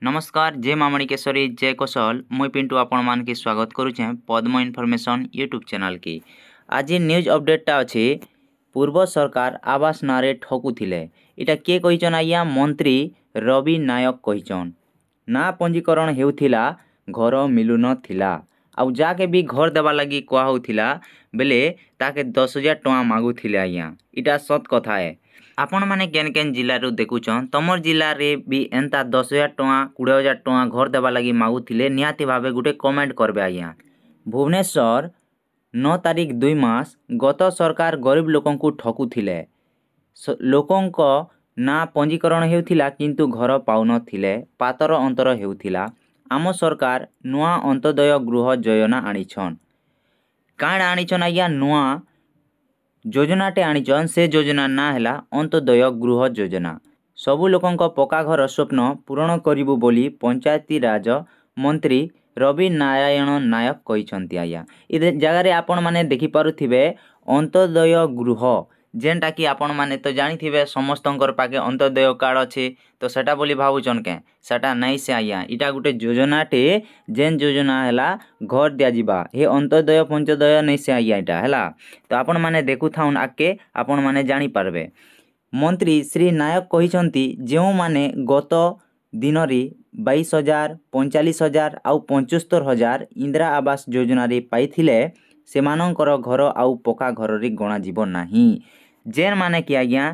नमस्कार जय माँ मणिकेश्वरी जय कौशल मुई पिंटू आपण मान के स्वागत करुचे पद्म इनफॉरमेशन यूट्यूब चैनल की। आज न्यूज अपडेटटा अच्छे पूर्व सरकार आवास नारे ठकुथिले इटा किए कहिचन आज्ञा मंत्री रवि नायक कहिचन ना पंजीकरण हेउथिला घर मिलु नथिला आउ जाके भी घर देवा लगी कहा होथिला बेले ताके 10,000 टଙ୍କା मागुथिले आज्ञा इटा सत कथा है। आपण मैंने केन केन जिलू देखुचन तुम जिले में भी एंता 10,000 टଙ୍କା 20,000 टଙ୍କା घर देवा लगी मागुथिले निहाती भावे गुटे कमेंट करबे आज्ञा। भुवनेश्वर 9 तारीख 2 मास गत सरकार गरीब लोकंकु ठकुथिले लोकंक ना पंजीकरण हेउथिला किंतु घर पाउनथिले पातर अंतर हेउथिला। आम सरकार नुआ अंत्योदय गृह योजना आनिछन काण आनिछन आज्ञा नुआ योजनाटे आनिछन से योजना ना हैला अंत्योदय गृह योजना सबु लोकंक पक्का घर स्वप्न पूरण करिबु बोली पंचायती राज मंत्री रवि नारायण नायक कहिसंती आज्ञा। इ जगारे आपण माने देखि पारुथिबे अंत्योदय गृह जेनटा कि आपण माने तो जानिथिबे समस्तंकर पाके अंत्योदय कार्ड अच्छे तो सेटा बोली भावुचन के सेटा नहीं से आज्ञा इटा गुटे योजनाटे जेन योजना हैला घर दिया जिबा हे अंत्योदय पंचोदय नहीं से आज्ञा इटा हैला। तो आपण माने देखु थाउन आके आपण माने जानि पारबे। मंत्री श्री नायक कहिसंती जेउ माने गत दिनरी 22,000 45,000 आउ 75,000 इंदिरा आवास योजना रे पाइथिले सेमानंकर घर आउ पक्का घर रे गणा जीव नाही जेन माने कि आज्ञा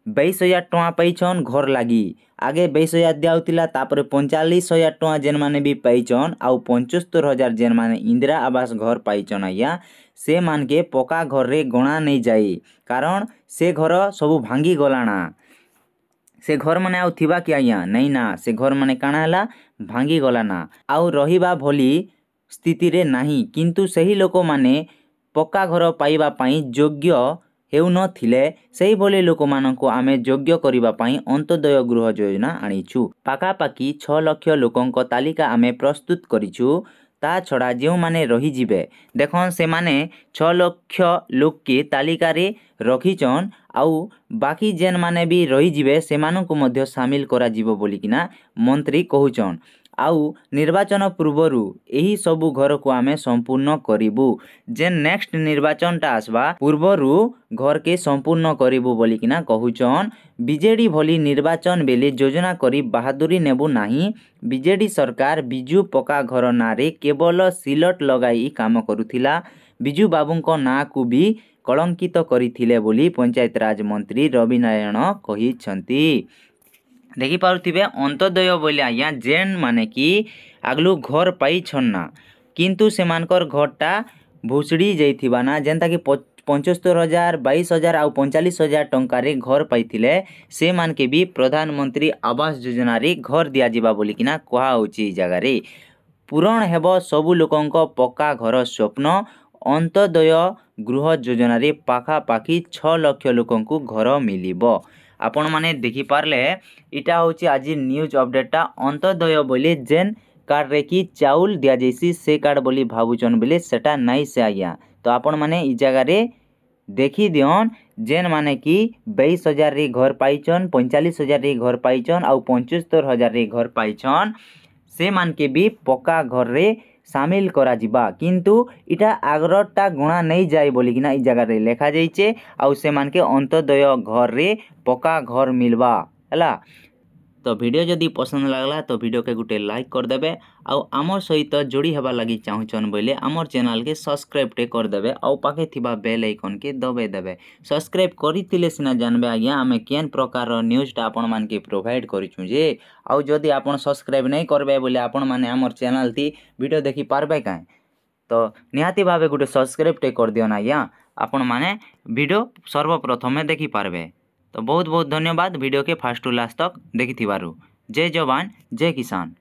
22,000 टଙ୍କା पाइछन घर लागी आगे 22,000 दियाउतिला तापर 45,000 टଙ୍କା जेन माने भी पाइछन आउ 75,000 जेन माने इंदिरा आवास घर पाइछन आज्ञा से मान के पक्का घर रे गणा नहीं जाई कारण से घर सबु भांगी गलाना से घर माने आउ थिबा कि आज्ञा नहीं ना से घर माने काना हैला भांगी गलाना आउ रहिबा भली स्थिति रे नाही किंतु सही लोक माने पक्का घर पाइबा पाई योग्य हेउ नथिले सही भली लोक माननको आमे योग्य करिबा पाई अंत्योदय गृह योजना आनिछु पाखापाखि 6 लाख लोकंक तालिका आमे प्रस्तुत करिछु ता छड़ा जो माने रही जिबे देखन से माने 6 लाख लोक के तालिका रे रखिचन आउ बाकी जेन माने भी रही जिबे से माननको मध्य शामिल करा जिवो बोली किना मंत्री कहउचन आउ निर्वाचन पूर्वरु एही सबु घर को आमे संपूर्ण करिबु जेन नेक्स्ट निर्वाचन टा आसबा पूर्वरु घर के संपूर्ण करिबु बोली किना कहउचन। बीजेडी भली निर्वाचन बेले योजना करी बहादुरी नेबु नाही बीजेडी सरकार बिजू पक्का घर नारे केवल सिलट लगाई काम करुथिला बिजू बाबूंको ना को भी कलंकित करिथिले बोली पंचायत राज मंत्री रवि नारायण कहिसंती। देखि पारुथिबे अंत्योदय बोले आज्ञा जेन माने कि आगलु घर पाइछन ना किंतु सेमानकर घरटा भुसड़ी जाइथिबा ना जेनता कि 75,000 22,000 आउ 45,000 टंका रे घर पाइथिले से मान के भी प्रधानमंत्री आवास योजना रे घर दिया जिबा बोली किना कहा होची जगह रे पूरण हेबो सबु लोकंक पक्का घर स्वप्न अंत्योदय गृह योजना रे पाखापाखि 6 लाख लोकंकु घर मिलिबो। आपण माने देखि पारले इटा होची आज न्यूज अपडेटटा अंत्योदय बोले जेन कार्ड रे कि चाउल दिया जैसी से कार्ड बोली भावुचन बोले सेटा नहीं से आज्ञा। तो आपण माने इ जगह रे देखि दियन जेन माने कि 22,000 रे घर पाइछन 45,000 रे घर पाइछन आउ 75,000 रे घर पाइछन से मान के भी पक्का घर रे शामिल करा जिबा किंतु इटा आग्रहटा गुणा नहीं जाए बोली किना इ जगह रे लेखा जाइछे आउ से मान के अंत्योदय घर रे पक्का घर मिलबा हैला। तो वीडियो जदि पसंद लागला तो वीडियो के गुटे लाइक कर देबे आउ आमर सहित जोड़ी हेबा लागि चाहुचन बोले आमर चैनल के सब्सक्राइब टे कर देबे आउ पाखे थिबा बेल आइकन के दबे देबे सब्सक्राइब करिथिले सिना जानबे आज्ञा आमे केन प्रकार न्यूज टा आपण मान के प्रोवाइड करिछु जे आउ जदि आपण सब्सक्राइब नहीं करबे बोले आपण माने आमर चैनल थी वीडियो देखि पारबे काहे तो निहाती भावे गुटे सब्सक्राइब टे कर दियन आज्ञा आपण माने वीडियो सर्वप्रथमे देखि पारबे। तो बहुत बहुत धन्यवाद वीडियो के फास्ट टू लास्ट तक देखिथिबारु। जय जवान जय किसान।